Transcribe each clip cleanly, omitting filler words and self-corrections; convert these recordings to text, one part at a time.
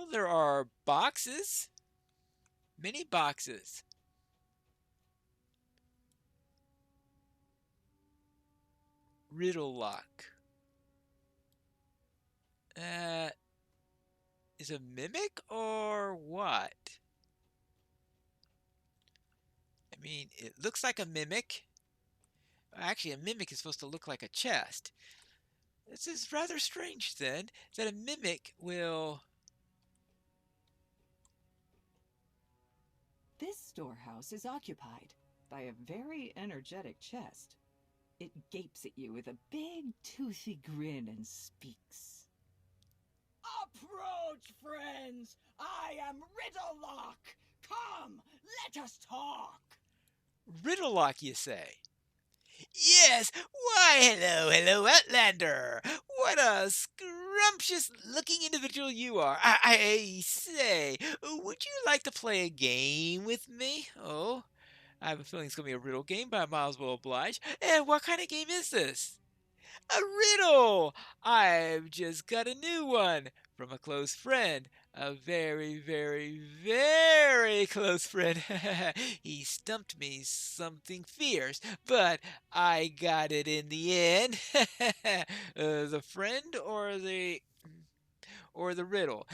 Well, there are boxes. Many boxes. Riddle lock. Uh, is a mimic or what? I mean, it looks like a mimic. Actually, a mimic is supposed to look like a chest. This is rather strange then, that a mimic will... This storehouse is occupied by a very energetic chest. It gapes at you with a big, toothy grin and speaks. Approach, friends! I am Riddlelock! Come, let us talk! Riddle lock, you say? Yes! Why, hello, Outlander! What a scrumptious looking individual you are! I say, would you like to play a game with me? Oh, I have a feeling it's going to be a riddle game, but I might as well oblige. And what kind of game is this? A riddle! I've just got a new one from a close friend. A very, very, very close friend. He stumped me something fierce, but I got it in the end. The friend or the riddle?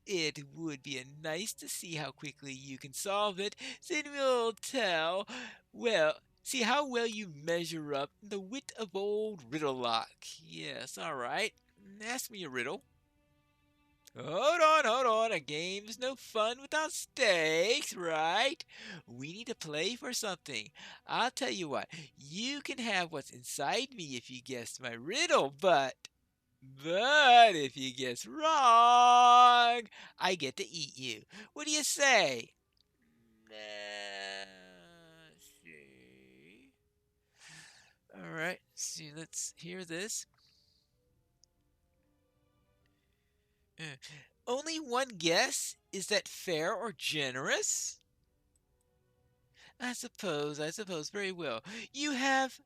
It would be nice to see how quickly you can solve it. Then we'll tell, well, see how well you measure up the wit of old Riddlelock. Yes, all right. Ask me a riddle. Hold on. A game's no fun without stakes, right? We need to play for something. I'll tell you what, you can have what's inside me if you guess my riddle, but if you guess wrong, I get to eat you. What do you say? Let's see. All right, see, let's hear this. Uh, Only one guess? Is that fair or generous? I suppose, very well. You have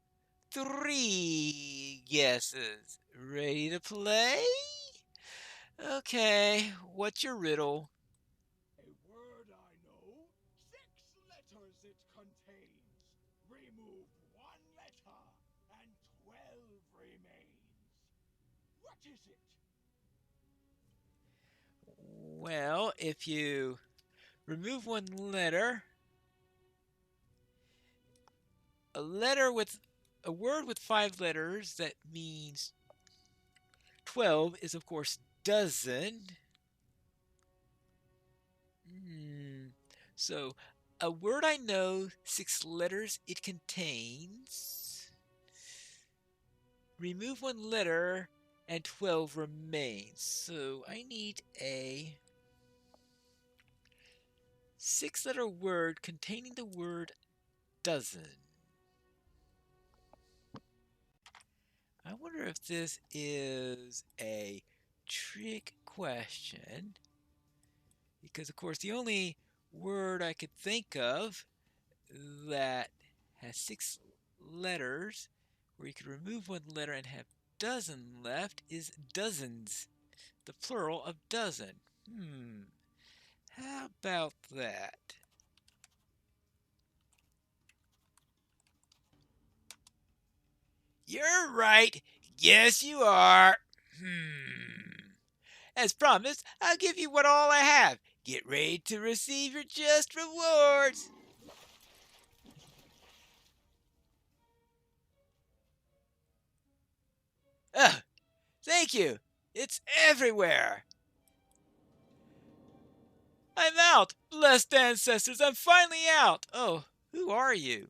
three guesses. Ready to play? Okay, what's your riddle? A word I know, 6 letters it contains. Remove 1 letter, and 12 remains. What is it? Well, if you remove one letter, a word with 5 letters that means 12 is of course dozen. Hmm. So a word I know, 6 letters it contains. Remove one letter and 12 remains. So I need a 6 letter word containing the word dozen. I wonder if this is a trick question. Because, of course, the only word I could think of that has 6 letters, where you could remove one letter and have dozen left, is dozens, the plural of dozen. How about that? You're right. Yes, you are. As promised, I'll give you what all I have. Get ready to receive your just rewards. Oh, thank you. It's everywhere. I'm out. Blessed ancestors, I'm finally out. Oh, who are you?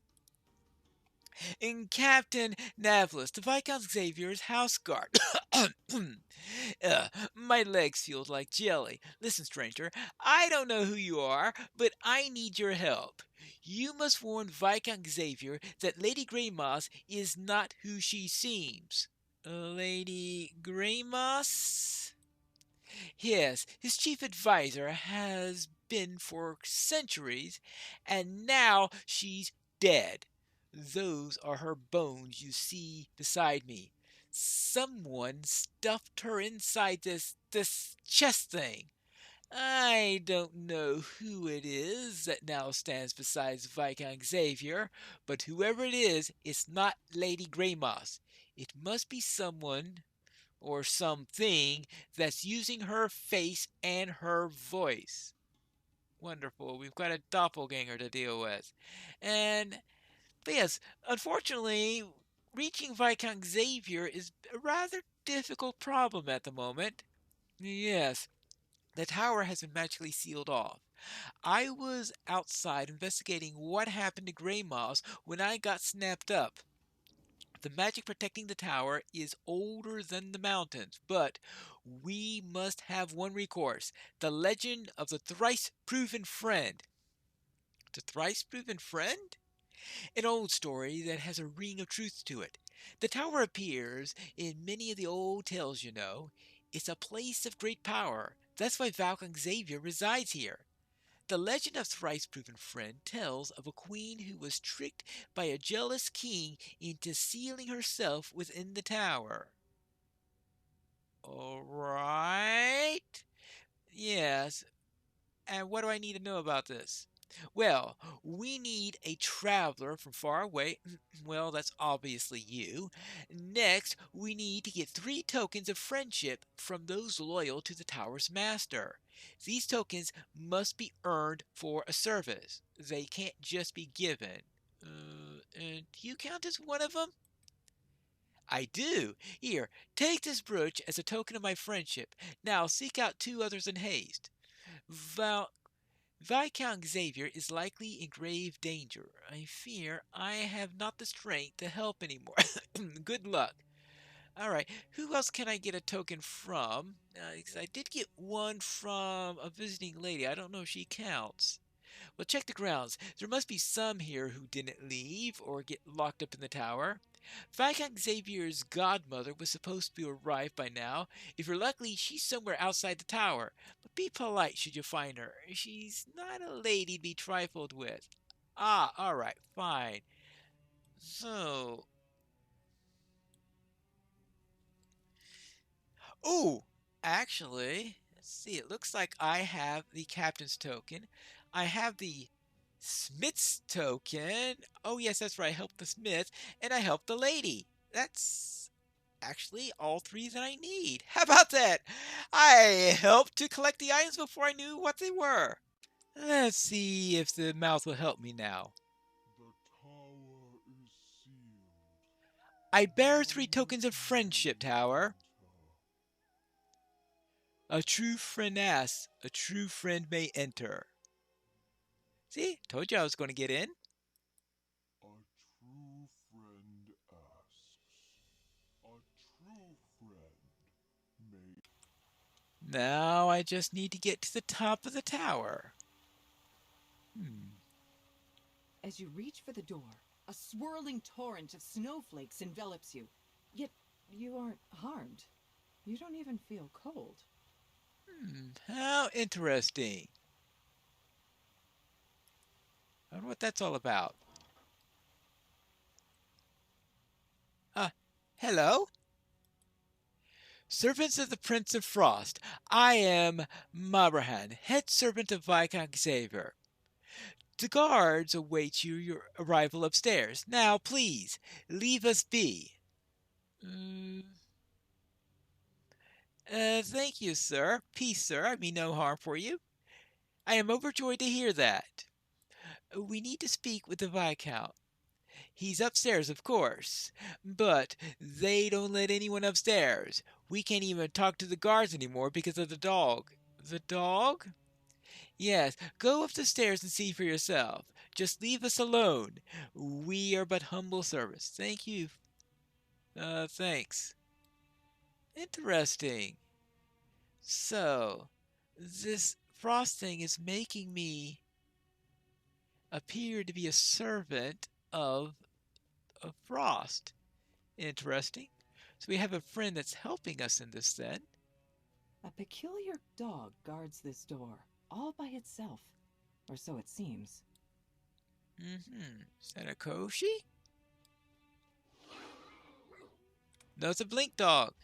In Captain Navlis, the Viscount Xavier's house guard. My legs feel like jelly. Listen, stranger, I don't know who you are, but I need your help. You must warn Viscount Xavier that Lady Greymoss is not who she seems. Lady Greymoss? Yes, his chief advisor has been for centuries, and now she's dead. Those are her bones you see beside me. Someone stuffed her inside this chest thing. I don't know who it is that now stands beside Viscount Xavier, but whoever it is, it's not Lady Greymoss. It must be someone or something that's using her face and her voice. Wonderful. We've got a doppelganger to deal with. But yes, unfortunately, reaching Viscount Xavier is a rather difficult problem at the moment. Yes, the tower has been magically sealed off. I was outside investigating what happened to Grey Moss when I got snapped up. The magic protecting the tower is older than the mountains, but we must have one recourse: the legend of the thrice proven friend. The thrice proven friend? An old story that has a ring of truth to it. The tower appears in many of the old tales, you know. It's a place of great power. That's why Valkan Xavier resides here. The legend of Thrice Proven Friend tells of a queen who was tricked by a jealous king into sealing herself within the tower. Alright. Yes. And what do I need to know about this? Well, we need a traveler from far away. Well, that's obviously you. Next, we need to get 3 tokens of friendship from those loyal to the tower's master. These tokens must be earned for a service. They can't just be given. And do you count as one of them? I do. Here, take this brooch as a token of my friendship. Now seek out 2 others in haste. Val- Viscount Xavier is likely in grave danger. I fear I have not the strength to help anymore. Good luck. Alright, who else can I get a token from? 'Cause I did get one from a visiting lady. I don't know if she counts. Well, check the grounds. There must be some here who didn't leave or get locked up in the tower. Viscount Xavier's godmother was supposed to arrive by now. If you're lucky, she's somewhere outside the tower. But be polite should you find her. She's not a lady to be trifled with. Ah, alright, fine. So. Oh! Actually, let's see. It looks like I have the captain's token. I have the Smith's token. Oh, yes, that's right. I helped the Smith, and I helped the lady. That's actually all 3 that I need. How about that? I helped to collect the items before I knew what they were. Let's see if the mouth will help me now. The tower is sealed. I bear 3 tokens of friendship, tower. A true friend asks, a true friend may enter. See, told you I was going to get in. A true friend asks. A true friend may. Now I just need to get to the top of the tower. As you reach for the door, a swirling torrent of snowflakes envelops you. Yet you aren't harmed. You don't even feel cold. How interesting. I wonder what that's all about. Hello? Servants of the Prince of Frost, I am Mabrahan, head servant of Viscount Xavier. The guards await your arrival upstairs. Now, please, leave us be. Thank you, sir. Peace, sir. I mean no harm for you. I am overjoyed to hear that. We need to speak with the Viscount. He's upstairs, of course, but they don't let anyone upstairs. We can't even talk to the guards anymore because of the dog. The dog? Yes, go up the stairs and see for yourself. Just leave us alone. We are but humble servants. Thank you. Thanks. Interesting. So, this frost thing is making me appear to be a servant of Frost. Interesting. So we have a friend that's helping us in this then. A peculiar dog guards this door, all by itself. Or so it seems. Is that a Koshi? No, it's a blink dog.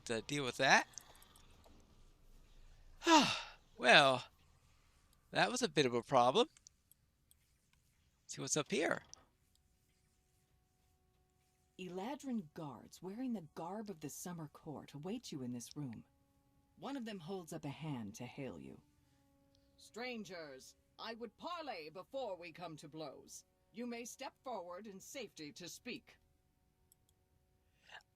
have to deal with that. Well, that was a bit of a problem. Let's see what's up here. Eladrin guards wearing the garb of the summer court await you in this room. One of them holds up a hand to hail you. Strangers, I would parley before we come to blows. You may step forward in safety to speak.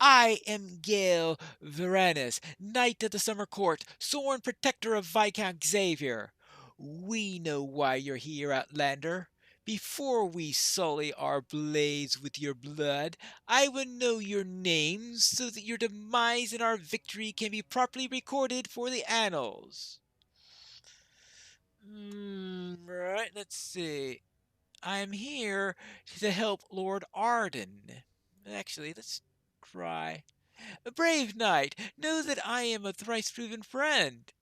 I am Gale Varanus, Knight of the Summer Court, sworn protector of Viscount Xavier. We know why you're here, Outlander. Before we sully our blades with your blood, I will know your names so that your demise and our victory can be properly recorded for the annals. Right, let's see. I'm here to help Lord Arden. Actually, let's try. A brave knight, know that I am a thrice-proven friend.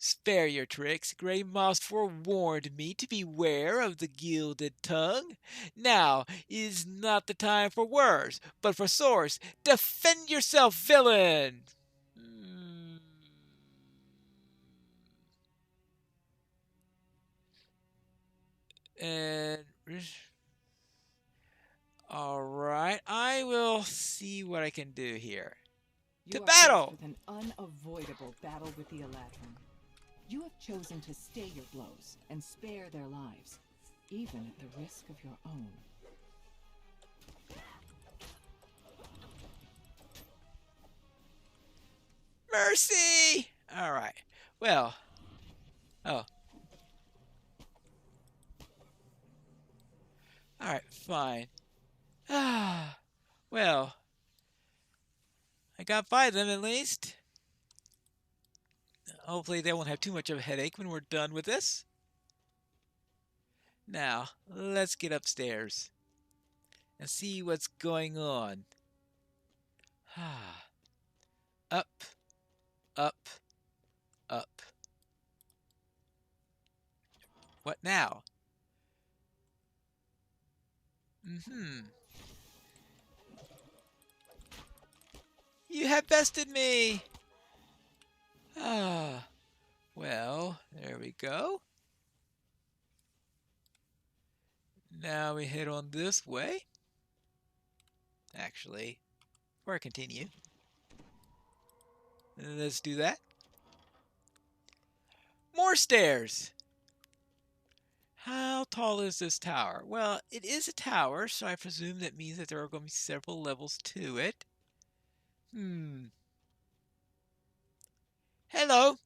Spare your tricks. Grey Moss forewarned me to beware of the gilded tongue. Now is not the time for words, but for swords. Defend yourself, villain! And all right, I will see what I can do here. You To are battle! faced with an unavoidable battle with the Eladrin. You have chosen to stay your blows and spare their lives, even at the risk of your own. Mercy! All right. Well. Oh. All right, fine. Well. I got by them at least. Hopefully they won't have too much of a headache when we're done with this. Now, let's get upstairs and see what's going on. Up, up, up. What now? You have bested me! Well, there we go. Now we head on this way. Actually, before I continue, let's do that. More stairs! How tall is this tower? Well, it is a tower, so I presume that means that there are going to be several levels to it. Hello!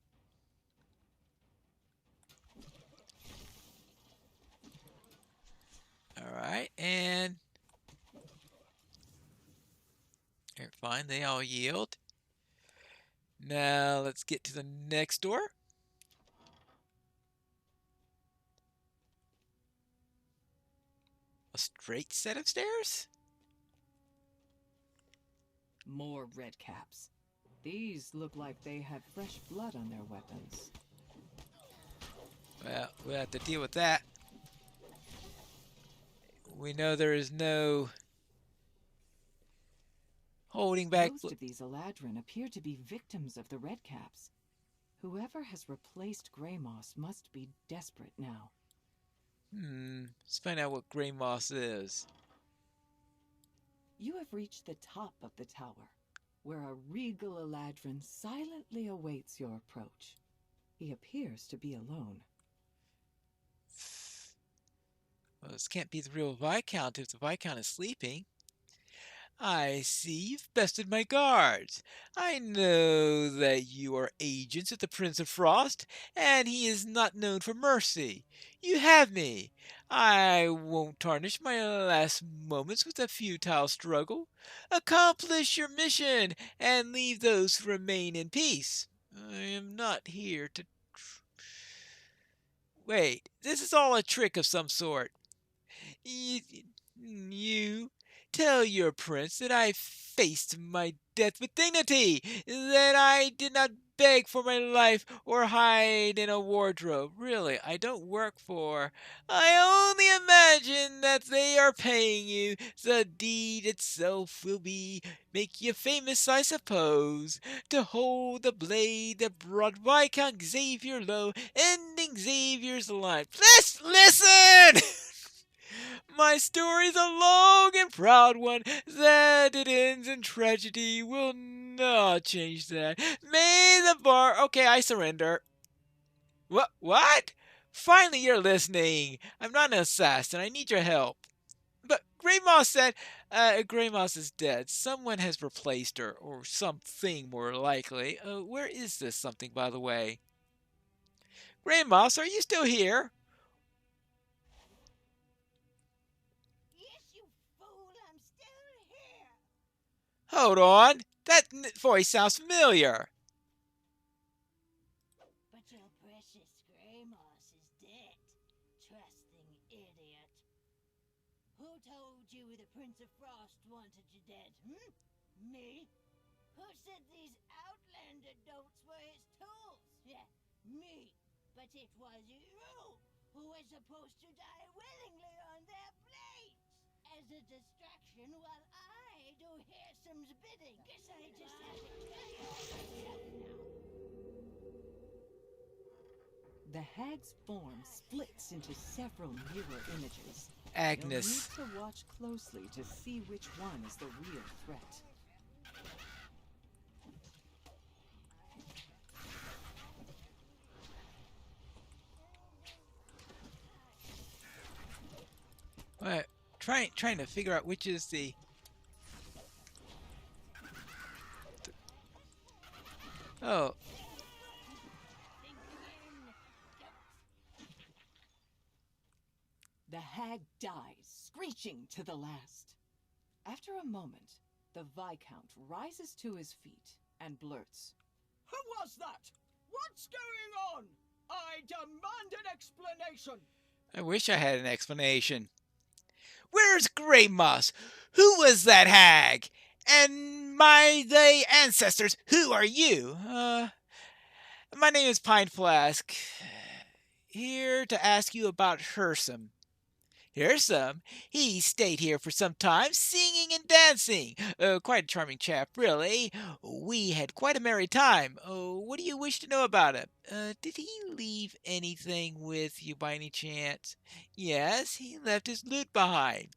Alright, and fine, they all yield. Now let's get to the next door. A straight set of stairs? More redcaps. These look like they had fresh blood on their weapons. Well, we'll have to deal with that. We know there is no holding back. Most of these Eladrin appear to be victims of the redcaps. Whoever has replaced Grey Moss must be desperate now. Let's find out what Grey Moss is. You have reached the top of the tower, where a regal Eladrin silently awaits your approach. He appears to be alone. Well, this can't be the real Viscount if the Viscount is sleeping. I see you've bested my guards. I know that you are agents of the Prince of Frost, and he is not known for mercy. You have me. I won't tarnish my last moments with a futile struggle. Accomplish your mission, and leave those who remain in peace. I am not here to... Wait, this is all a trick of some sort. You tell your prince that I faced my death with dignity, that I did not beg for my life or hide in a wardrobe. Really, I don't work for. I only imagine that they are paying you. The deed itself will be make you famous, I suppose. To hold the blade that brought Viscount Xavier low, ending Xavier's life. Listen! My story's a long and proud one. That it ends in tragedy will not change that. May the bar. Okay, I surrender. What? What? Finally, you're listening. I'm not an assassin. I need your help. But Grey Moss said, Grey Moss is dead. Someone has replaced her, or something more likely. Where is this something, by the way? Grey Moss, are you still here? Yes, you fool, I'm still here. Hold on. That voice sounds familiar. But your precious Grey Moss is dead. Trusting idiot. Who told you the Prince of Frost wanted you dead, Me? Who said these Outlander dolts were his tools? Yeah, me. But it was you who were supposed to die willingly on their blades. As a distraction while I do Hirsam's bidding. Guess I just have to tell you all this stuff now. The hag's form splits into several mirror images. Agnes. You'll need to watch closely to see which one is the real threat. What? Trying to figure out which is the. Oh. The hag dies, screeching to the last. After a moment, the Viscount rises to his feet and blurts, Who was that? What's going on? I demand an explanation. I wish I had an explanation. Where's Grey Moss? Who was that hag? And they ancestors, who are you? My name is Pine Flask. Here to ask you about Hirsum. Hirsum? He stayed here for some time, singing and dancing. Quite a charming chap, really. We had quite a merry time. What do you wish to know about him? Did he leave anything with you by any chance? Yes, he left his lute behind.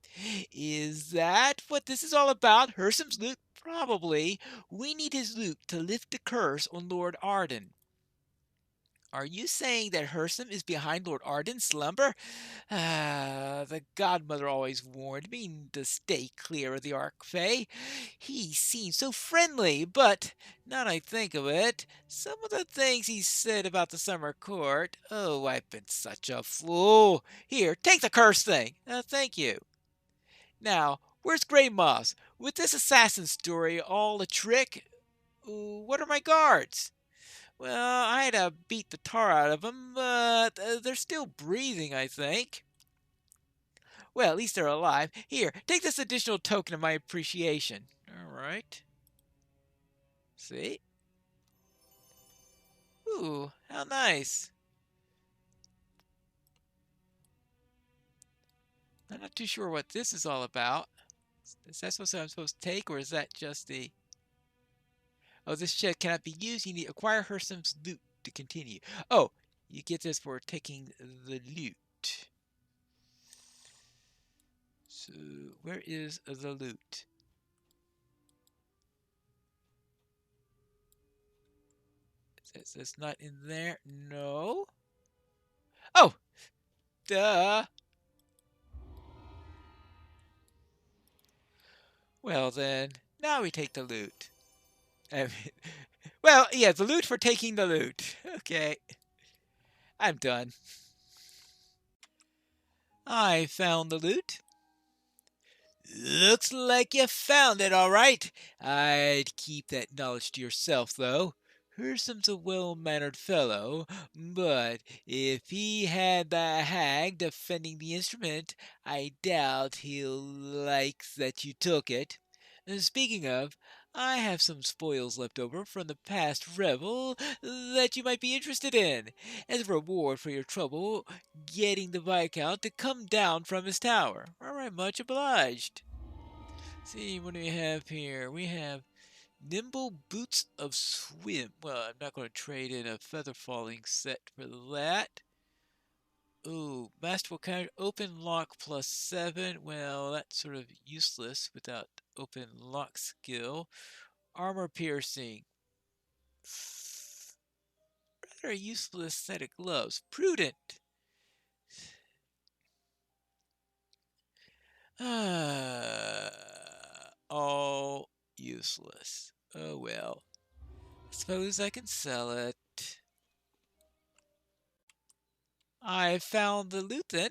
Is that what this is all about? Hirsum's lute? Probably. We need his lute to lift the curse on Lord Arden. Are you saying that Hirsum is behind Lord Arden's slumber? The godmother always warned me to stay clear of the Archfey. He seemed so friendly, but now that I think of it, some of the things he said about the summer court. Oh, I've been such a fool. Here, take the curse thing. Thank you. Now, where's Grey Moss? With this assassin story all a trick, what are my guards? Well, I had to beat the tar out of them, but they're still breathing, I think. Well, at least they're alive. Here, take this additional token of my appreciation. All right. See? Ooh, how nice. I'm not too sure what this is all about. Is that what I'm supposed to take, or is that just the... Oh, this shed cannot be used. You need to acquire Hirsum's lute to continue. Oh, you get this for taking the lute. So, where is the lute? Is this not in there? No. Oh! Duh! Well then, now we take the lute. Well, yeah, the lute for taking the lute. Okay. I'm done. I found the lute. Looks like you found it, all right. I'd keep that knowledge to yourself, though. Hirsum's a well-mannered fellow, but if he had the hag defending the instrument, I doubt he'll like that you took it. Speaking of, I have some spoils left over from the past revel that you might be interested in, as a reward for your trouble getting the Viscount to come down from his tower. Alright, much obliged. See, what do we have here? We have Nimble Boots of Swim. Well, I'm not going to trade in a feather falling set for that. Ooh, Masterful Counter, Open Lock +7. Well, that's sort of useless without Open Lock skill. Armor Piercing. Rather a useless set of gloves. Prudent. All useless. Oh well. I suppose I can sell it. I found the loot then.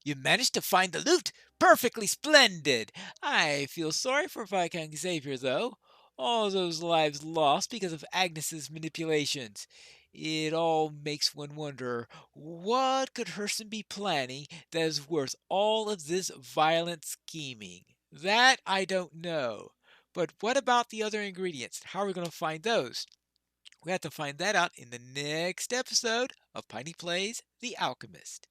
You managed to find the loot! Perfectly splendid! I feel sorry for Viscount Xavier, though. All those lives lost because of Agnes's manipulations. It all makes one wonder, what could Hurston be planning that is worth all of this violent scheming? That I don't know. But what about the other ingredients? How are we going to find those? We have to find that out in the next episode of Piney Plays The Alchemist.